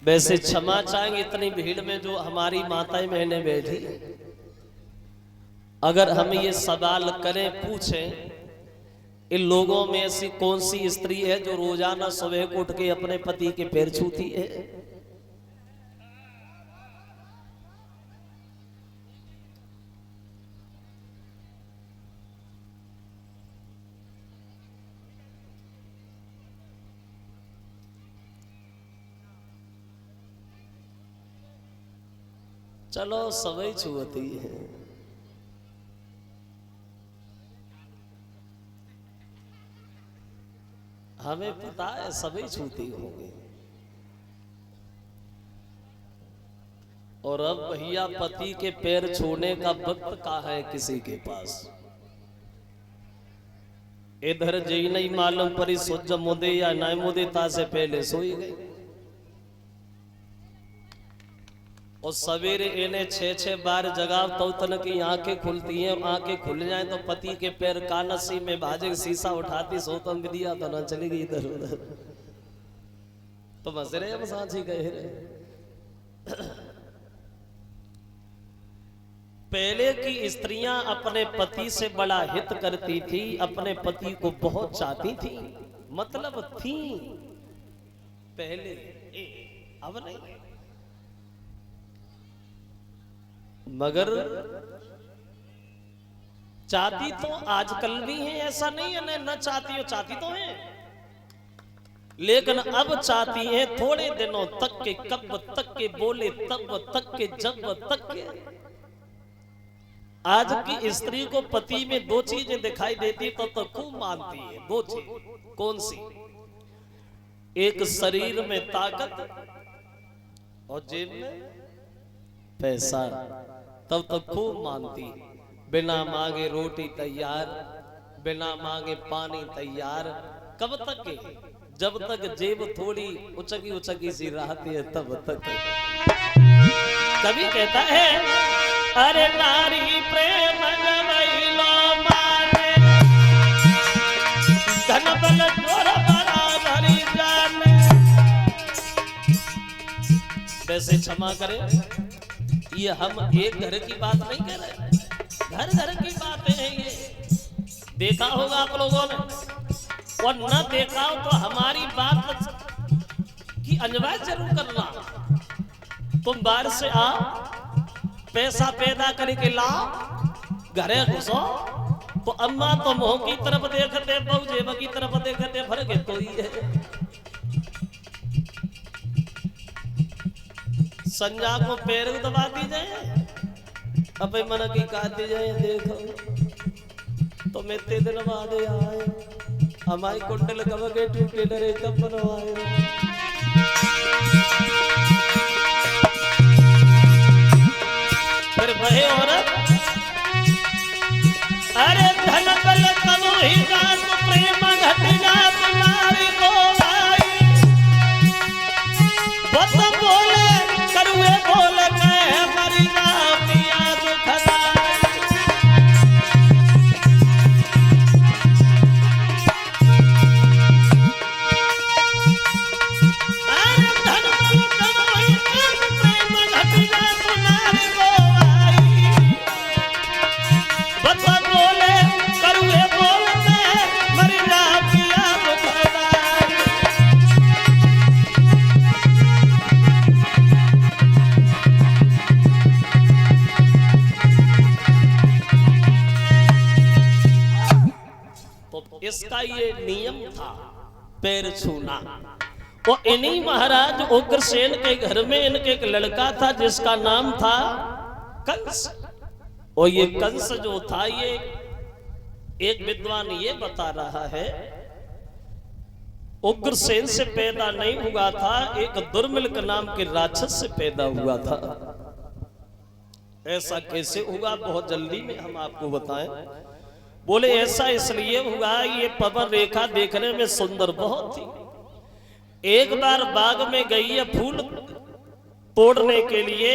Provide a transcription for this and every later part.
वैसे क्षमा चाहेंगे इतनी भीड़ में जो हमारी माताएं बहनें बैठी, अगर हम ये सवाल करें पूछें, इन लोगों में ऐसी कौन सी स्त्री है जो रोजाना सुबह को उठ के अपने पति के पैर छूती है? चलो सभी छूती है। हमें पता है सभी छूती होंगी। और अब भैया पति के पैर छूने का वक्त कहाँ है किसी के पास? इधर जी नहीं मालूम परी सोच मुदे या ना मुदे ता से पहले सोई गई। और सवेरे इन्हें 6-6 बार जगाव तो तन की आंखें खुलती हैं, और आंखें खुल जाएं तो पति के पैर कानसी में भाजे शीशा उठाती सोतम विदिया तो न चली गई इधर उधर। तो बस रहे हम साझी कह रहे। पहले की स्त्रियां अपने पति से बड़ा हित करती थी, अपने पति को बहुत चाहती थी, मतलब थी पहले, अब नहीं। मगर चाहती तो आजकल भी है, ऐसा नहीं है न चाहती हो, चाहती तो है, लेकिन अब चाहती है थोड़े दिनों तक के, कब तक के, बोले तब तक के, जब तक के। आज की स्त्री को पति में दो चीजें दिखाई देती तो खूब मानती है। दो चीज कौन सी? एक शरीर में ताकत और जेब में पैसा, तब तक खूब मानती। बिना मांगे रोटी तैयार, बिना मांगे पानी तैयार। कब तक के? जब तक जेब थोड़ी उचकी उचकी सी रहती है तब तक। कभी कहता है अरे नारी प्रेम गवैलो माने, धन बल तोर बराबरी जाने। वैसे क्षमा करे, ये हम एक घर की बात नहीं कह रहे, घर घर की बातें हैं ये। देखा होगा आप लोगों ने, और न देखा हो तो हमारी बात की अनवाय जरूर करना। तुम बाहर से आ, पैसा पैदा करके ला, घरे घुसो तो अम्मा तो मुंह की तरफ देखते, बहू जेब की तरफ देखते, फर्क तो ही है। संजा को पैर दबाती जाए, अब मन की कहती जाए देखो तो मैं ते दिन बाद आए, हमारी कुंडल कब के टूटे डरे कब बनवाए। फिर वही औरत अरे धन बल तब ही जात प्रेम घटना तुम्हारी को आई। बत बोले करुए बोल कह मरी ना पिया दुखदाई। अरे धन बल तब ही जात प्रेम घटना तुम्हारी को आई। बत बोले करुए बोल कह मरी ना पिया दुखदाई। तो इसका ये नियम था पैर छूना। और इन्हीं महाराज उग्रसेन के घर में इनके एक लड़का था जिसका नाम था कंस। और ये कंस जो था, ये एक विद्वान ये बता रहा है उग्रसेन से पैदा नहीं हुआ था, एक दुर्मिल्क नाम के राक्षस से पैदा हुआ था। ऐसा कैसे हुआ बहुत जल्दी में हम आपको बताएं। बोले ऐसा इसलिए हुआ, ये पवन रेखा देखने में सुंदर बहुत थी। एक बार बाग में गई है फूल तोड़ने के लिए,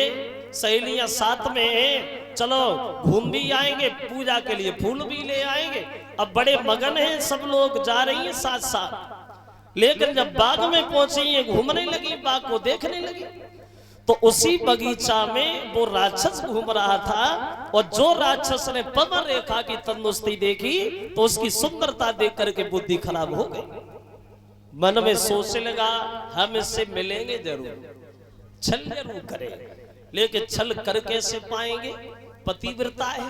सहेलियां साथ में हैं, चलो घूम भी आएंगे, पूजा के लिए फूल भी ले आएंगे। अब बड़े मगन हैं सब लोग, जा रही हैं साथ साथ। लेकिन जब बाग में पहुंची, ये घूमने लगी, बाग को देखने लगी, तो उसी बगीचा में वो राक्षस घूम रहा था। और जो राक्षस ने पवन रेखा की तंदुरुस्ती देखी तो उसकी सुंदरता देख करके बुद्धि खराब हो गई। मन में सोचने लगा हम इससे मिलेंगे जरूर, छल जरूर करेंगे, लेकिन छल कर कैसे पाएंगे? पतिव्रता है,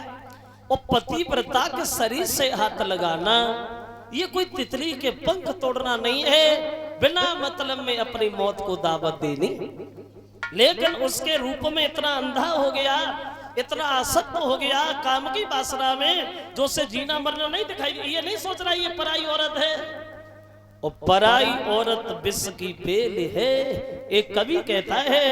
और पतिव्रता के शरीर से हाथ लगाना ये कोई तितली के पंख तोड़ना नहीं है, बिना मतलब में अपनी मौत को दावत देनी। लेकिन उसके रूप में इतना अंधा हो गया, इतना आसक्त हो गया काम की वासना में, जो उसे जीना मरना नहीं दिखाई, ये नहीं सोच रहा ये पराई औरत है। और पराई औरत विष की बेल है। एक कवि कहता है